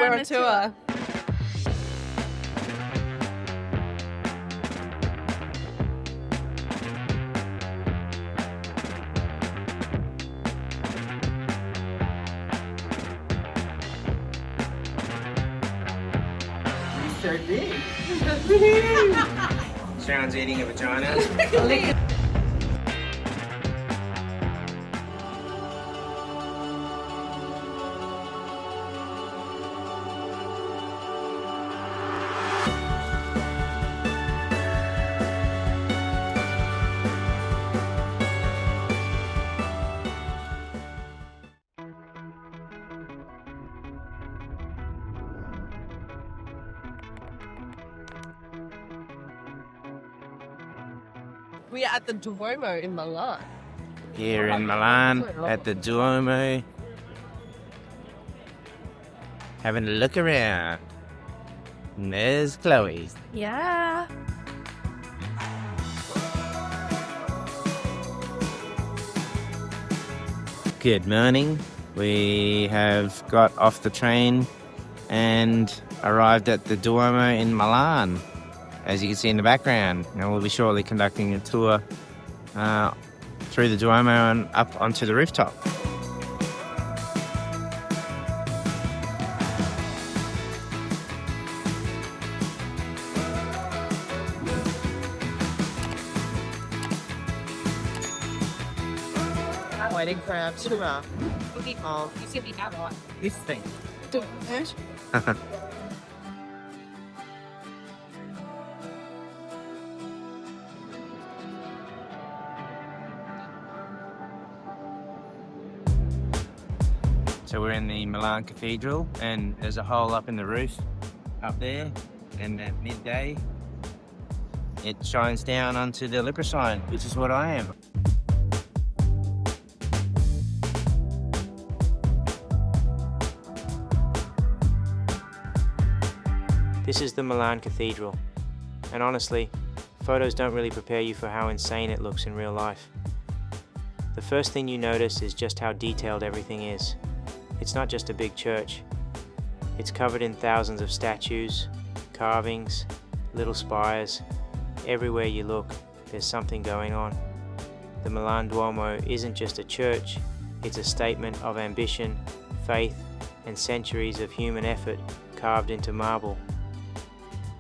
we're on a tour. So big. Sharon's eating a vagina. We are at the Duomo in Milan. Here in Milan at the Duomo. Having a look around. And there's Chloe. Yeah. Good morning. We have got off the train and arrived at the Duomo in Milan, as you can see in the background. And we'll be shortly conducting a tour through the Duomo and up onto the rooftop. Waiting for our tour. This thing. So we're in the Milan Cathedral, and there's a hole up in the roof up there, and at midday it shines down onto the Libra sign, which is what I am. This is the Milan Cathedral, and honestly, photos don't really prepare you for how insane it looks in real life. The first thing you notice is just how detailed everything is. It's not just a big church. It's covered in thousands of statues, carvings, little spires. Everywhere you look, there's something going on. The Milan Duomo isn't just a church, it's a statement of ambition, faith, and centuries of human effort carved into marble.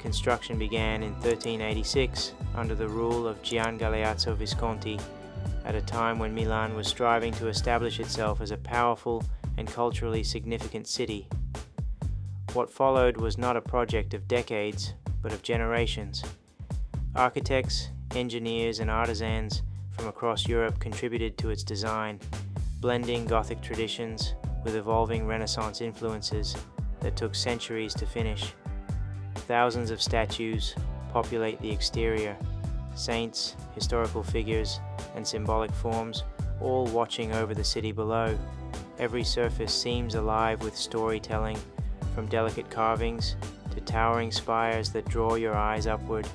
Construction began in 1386 under the rule of Gian Galeazzo Visconti, at a time when Milan was striving to establish itself as a powerful and culturally significant city. What followed was not a project of decades, but of generations. Architects, engineers, and artisans from across Europe contributed to its design, blending Gothic traditions with evolving Renaissance influences that took centuries to finish. Thousands of statues populate the exterior, saints, historical figures, and symbolic forms, all watching over the city below. Every surface seems alive with storytelling, from delicate carvings to towering spires that draw your eyes upward.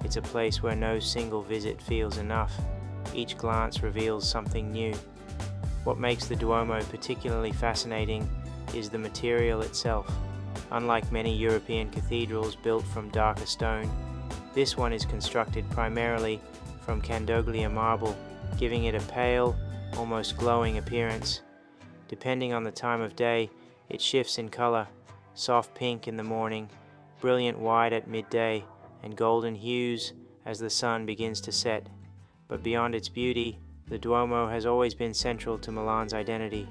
It's a place where no single visit feels enough. Each glance reveals something new. What makes the Duomo particularly fascinating is the material itself. Unlike many European cathedrals built from darker stone, this one is constructed primarily from Candoglia marble, giving it a pale, almost glowing appearance. Depending on the time of day, it shifts in color, soft pink in the morning, brilliant white at midday, and golden hues as the sun begins to set. But beyond its beauty, the Duomo has always been central to Milan's identity.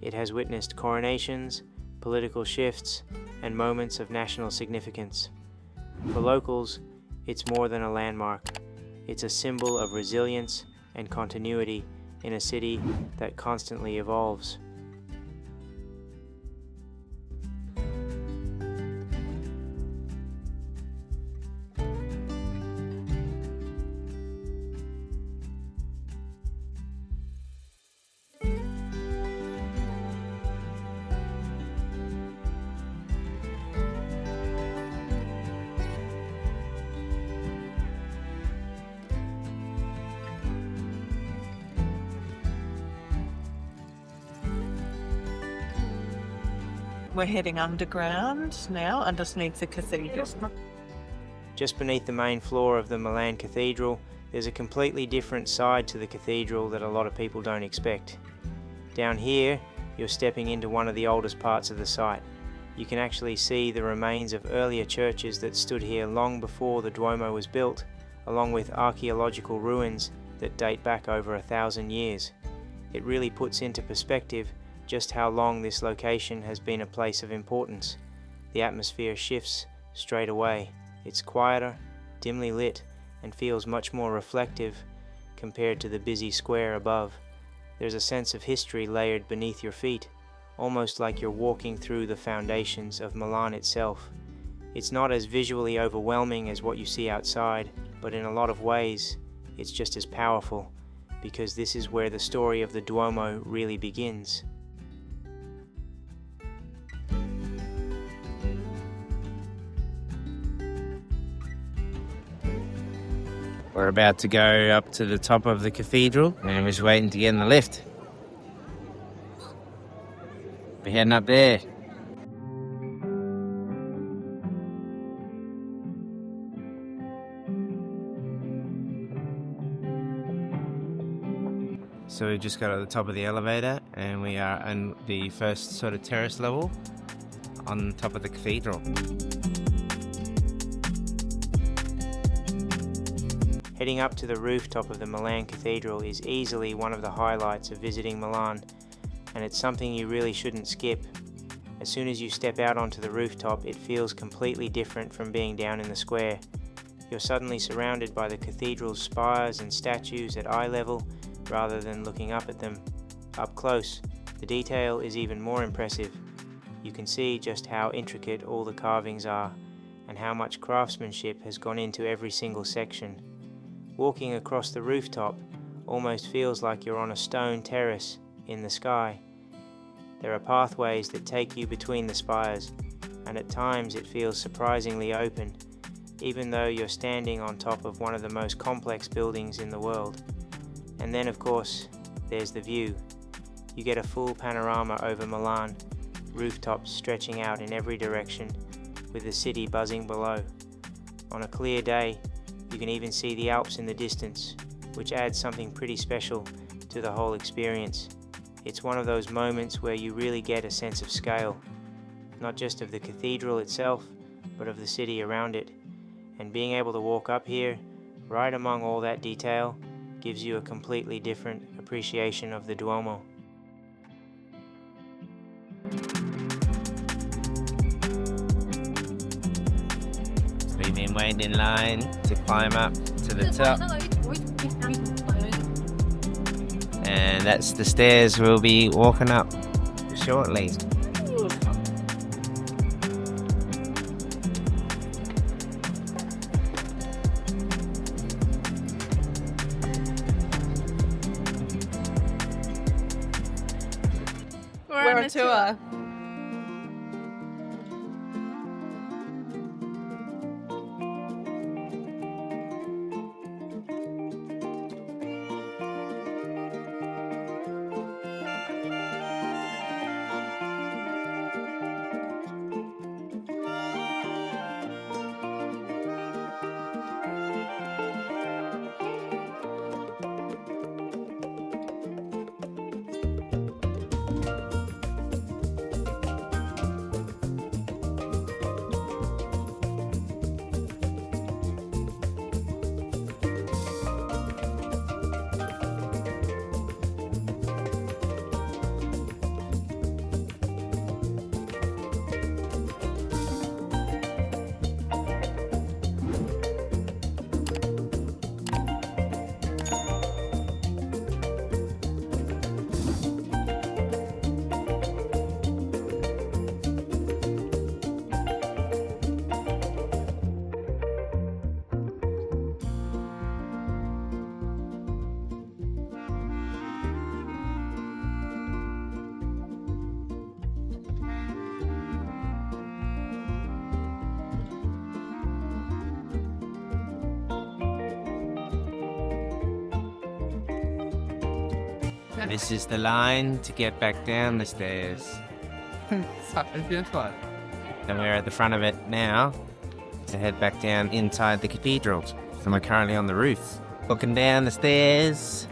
It has witnessed coronations, political shifts, and moments of national significance. For locals, it's more than a landmark. It's a symbol of resilience and continuity in a city that constantly evolves. We're heading underground now, underneath the cathedral. Just beneath the main floor of the Milan Cathedral, there's a completely different side to the cathedral that a lot of people don't expect. Down here, you're stepping into one of the oldest parts of the site. You can actually see the remains of earlier churches that stood here long before the Duomo was built, along with archaeological ruins that date back over 1,000 years. It really puts into perspective just how long this location has been a place of importance. The atmosphere shifts straight away. It's quieter, dimly lit, and feels much more reflective compared to the busy square above. There's a sense of history layered beneath your feet, almost like you're walking through the foundations of Milan itself. It's not as visually overwhelming as what you see outside, but in a lot of ways, it's just as powerful, because this is where the story of the Duomo really begins. We're about to go up to the top of the cathedral and we're just waiting to get in the lift. We're heading up there. So we just got to the top of the elevator and we are on the first sort of terrace level on top of the cathedral. Heading up to the rooftop of the Milan Cathedral is easily one of the highlights of visiting Milan, and it's something you really shouldn't skip. As soon as you step out onto the rooftop, it feels completely different from being down in the square. You're suddenly surrounded by the cathedral's spires and statues at eye level rather than looking up at them. Up close, the detail is even more impressive. You can see just how intricate all the carvings are and how much craftsmanship has gone into every single section. Walking across the rooftop almost feels like you're on a stone terrace in the sky. There are pathways that take you between the spires, and at times it feels surprisingly open, even though you're standing on top of one of the most complex buildings in the world. And then, of course, there's the view. You get a full panorama over Milan, rooftops stretching out in every direction, with the city buzzing below. On a clear day, you can even see the Alps in the distance, which adds something pretty special to the whole experience. It's one of those moments where you really get a sense of scale, not just of the cathedral itself, but of the city around it. And being able to walk up here, right among all that detail, gives you a completely different appreciation of the Duomo. We've been waiting in line to climb up to the top. And that's the stairs we'll be walking up shortly. We're on a tour. This is the line to get back down the stairs. And we're at the front of it now to head back down inside the cathedral. And we're currently on the roof, looking down the stairs.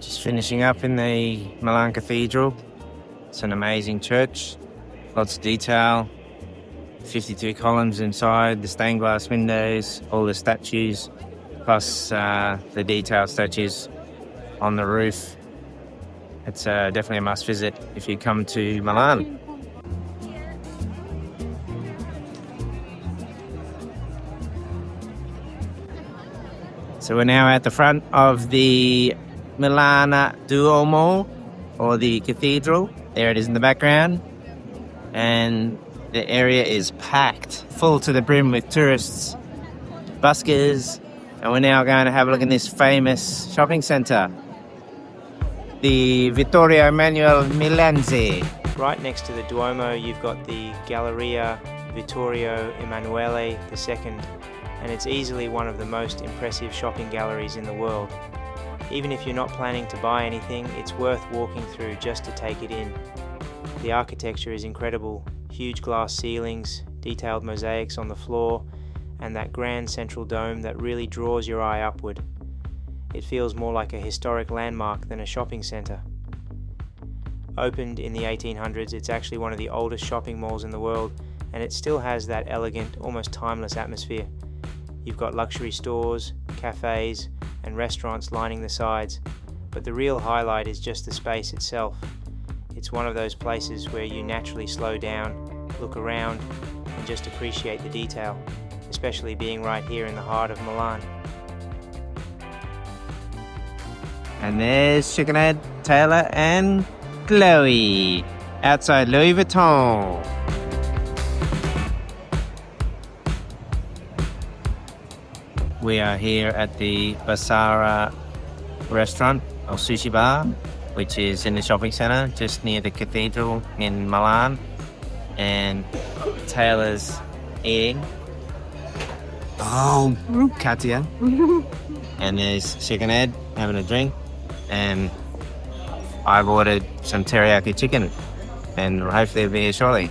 Just finishing up in the Milan Cathedral. It's an amazing church, lots of detail, 52 columns inside, the stained glass windows, all the statues, plus the detailed statues on the roof. It's definitely a must visit if you come to Milan. So we're now at the front of the Milan Duomo, or the cathedral. There it is in the background. And the area is packed, full to the brim with tourists, buskers. And we're now going to have a look in this famous shopping centre, the Vittorio Emanuele Milan. Right next to the Duomo, you've got the Galleria Vittorio Emanuele II, and it's easily one of the most impressive shopping galleries in the world. Even if you're not planning to buy anything, it's worth walking through just to take it in. The architecture is incredible, huge glass ceilings, detailed mosaics on the floor, and that grand central dome that really draws your eye upward. It feels more like a historic landmark than a shopping centre. Opened in the 1800s, it's actually one of the oldest shopping malls in the world, and it still has that elegant, almost timeless atmosphere. You've got luxury stores, cafes, and restaurants lining the sides, but the real highlight is just the space itself. It's one of those places where you naturally slow down, look around, and just appreciate the detail, especially being right here in the heart of Milan. And there's Chickenhead, Taylor and Chloe outside Louis Vuitton. We are here at the Basara restaurant or sushi bar, which is in the shopping centre just near the cathedral in Milan. And Taylor's eating. Oh, Katya. And there's Chickenhead having a drink. And I've ordered some teriyaki chicken, and hopefully it'll be here shortly.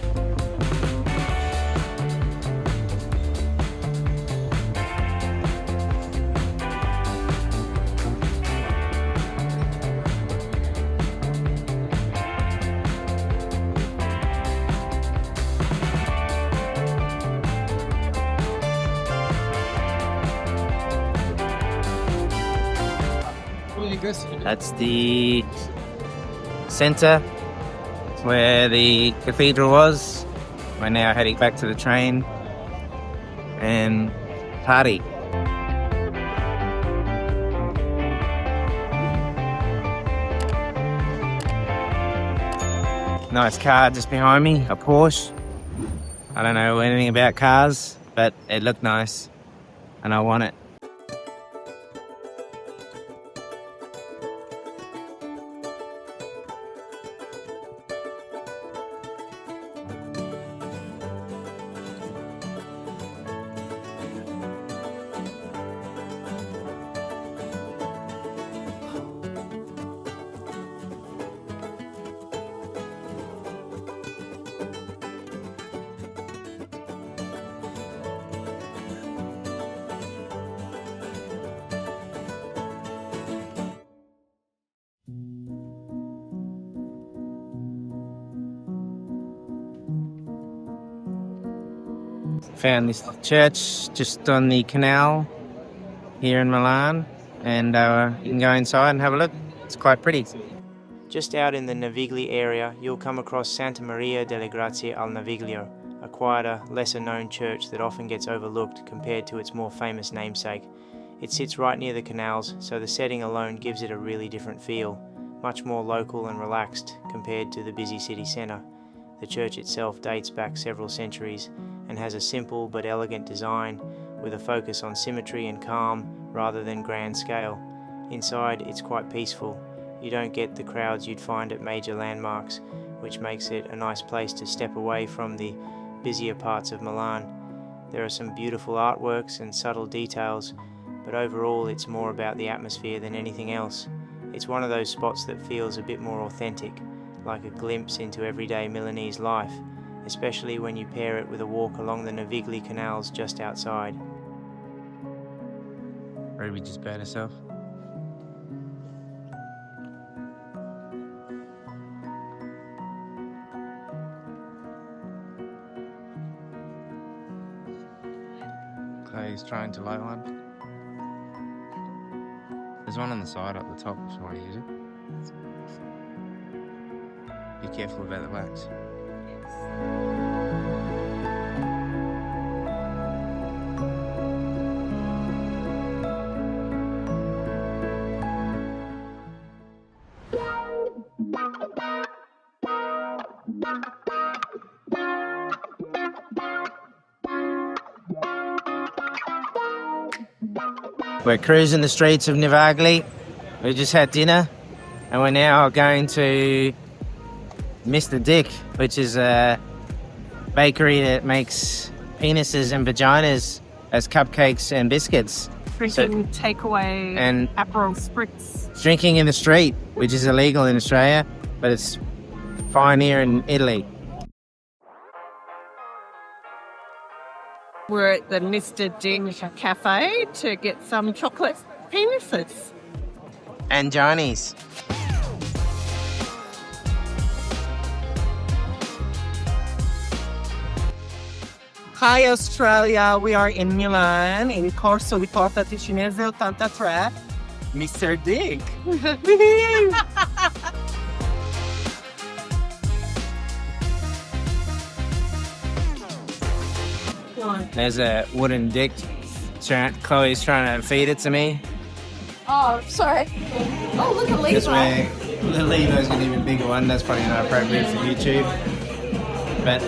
That's the centre where the cathedral was. We're now heading back to the train and party. Nice car just behind me, a Porsche. I don't know anything about cars, but it looked nice and I want it. Found this church just on the canal here in Milan, and you can go inside and have a look. It's quite pretty. Just out in the Navigli area, you'll come across Santa Maria delle Grazie al Naviglio, a quieter, lesser-known church that often gets overlooked compared to its more famous namesake. It sits right near the canals, so the setting alone gives it a really different feel, much more local and relaxed compared to the busy city centre. The church itself dates back several centuries and has a simple but elegant design with a focus on symmetry and calm rather than grand scale. Inside, it's quite peaceful. You don't get the crowds you'd find at major landmarks, which makes it a nice place to step away from the busier parts of Milan. There are some beautiful artworks and subtle details, but overall it's more about the atmosphere than anything else. It's one of those spots that feels a bit more authentic, like a glimpse into everyday Milanese life, especially when you pair it with a walk along the Navigli canals just outside. Or did we just burn ourselves? Chloe's trying to light one. There's one on the side up the top if you want to use it. Be careful about the wax. We're cruising the streets of Navigli. We just had dinner and we're now going to Mr. Dick, which is a bakery that makes penises and vaginas as cupcakes and biscuits. Drinking takeaway and Aperol Spritz. Drinking in the street, which is illegal in Australia, but it's fine here in Italy. We're at the Mr. Dick Cafe to get some chocolate penises. And Johnny's. Hi Australia, we are in Milan, in Corso di Porta Ticinese 83, Mr. Dick. There's a wooden dick. Chloe's trying to feed it to me. Oh, sorry. Oh, look at Because Lisa. Levo's an even bigger one. That's probably not appropriate for YouTube. But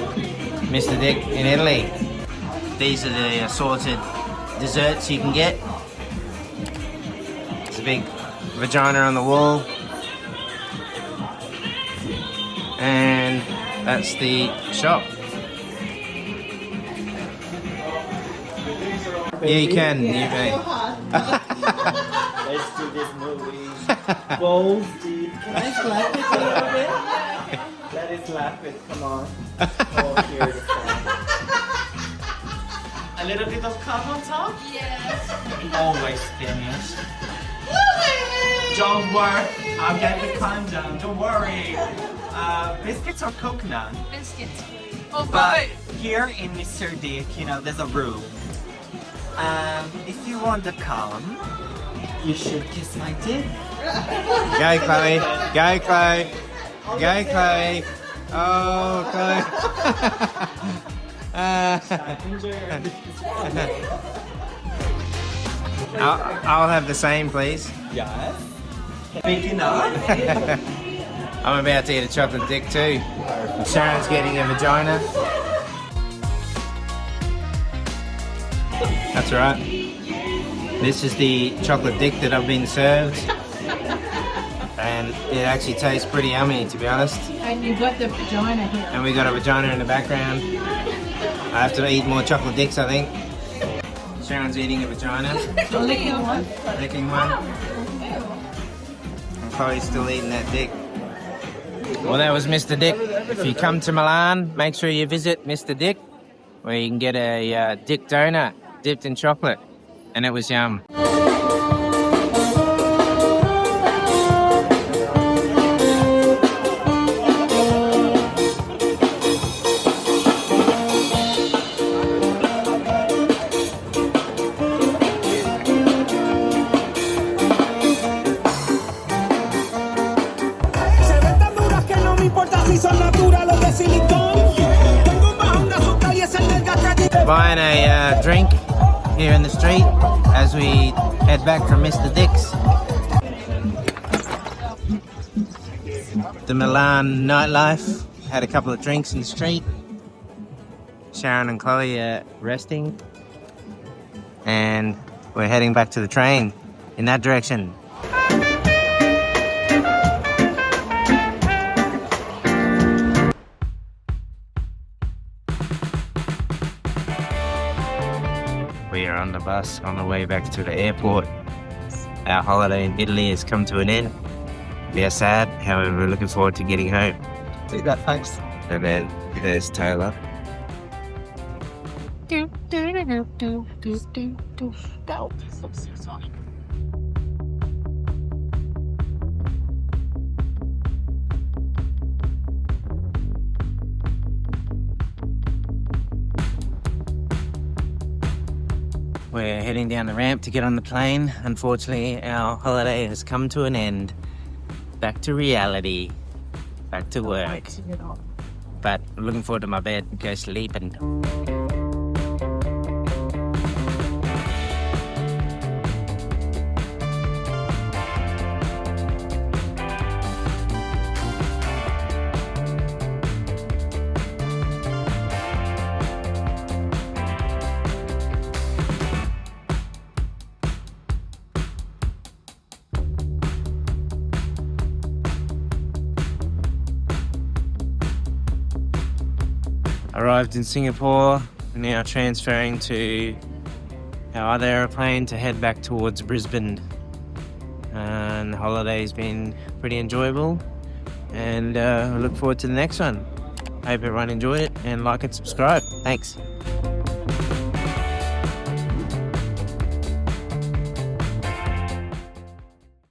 Mr. Dick in Italy. These are the assorted desserts you can get. It's a big vagina on the wall. And that's the shop. Yeah, you can. You may. Let's do this movie. Balls deep. Can I slap it a little bit? Let it slap it, come on. Oh, here it is. A little bit of cum on top? Yes. Always finished. Don't worry, I'll get the condom, don't worry. Biscuits or coconut? Biscuits. Oh, But here in Mr. Dick, you know, there's a room. If you want to come, you should kiss my dick. Go, Chloe. Go, Chloe. Go, Chloe. Oh, Chloe. I'll have the same, please. Yes. Picking up. I'm about to eat a chocolate dick too. Sharon's getting a vagina. That's right. This is the chocolate dick that I've been served. And it actually tastes pretty yummy, to be honest. and you've got the vagina here. And we got a vagina in the background. I have to eat more chocolate dicks, I think. Sharon's eating a vagina. Licking one. Licking one. I'm probably still eating that dick. Well, that was Mr. Dick. If you come to Milan, make sure you visit Mr. Dick, where you can get a dick donut dipped in chocolate. And it was yum. Buying a drink here in the street as we head back from Mr. Dick's. The Milan nightlife. Had a couple of drinks in the street. Sharon and Chloe are resting. And we're heading back to the train in that direction. We are on the bus on the way back to the airport. Our holiday in Italy has come to an end. We are sad, however, we're looking forward to getting home. See that, thanks. And then there's Taylor. We're heading down the ramp to get on the plane. Unfortunately, our holiday has come to an end. Back to reality. Back to work. But I'm looking forward to my bed, go sleeping. Arrived in Singapore, now transferring to our other aeroplane to head back towards Brisbane. And the holiday's been pretty enjoyable, and I look forward to the next one. Hope everyone enjoyed it, and like and subscribe. Thanks.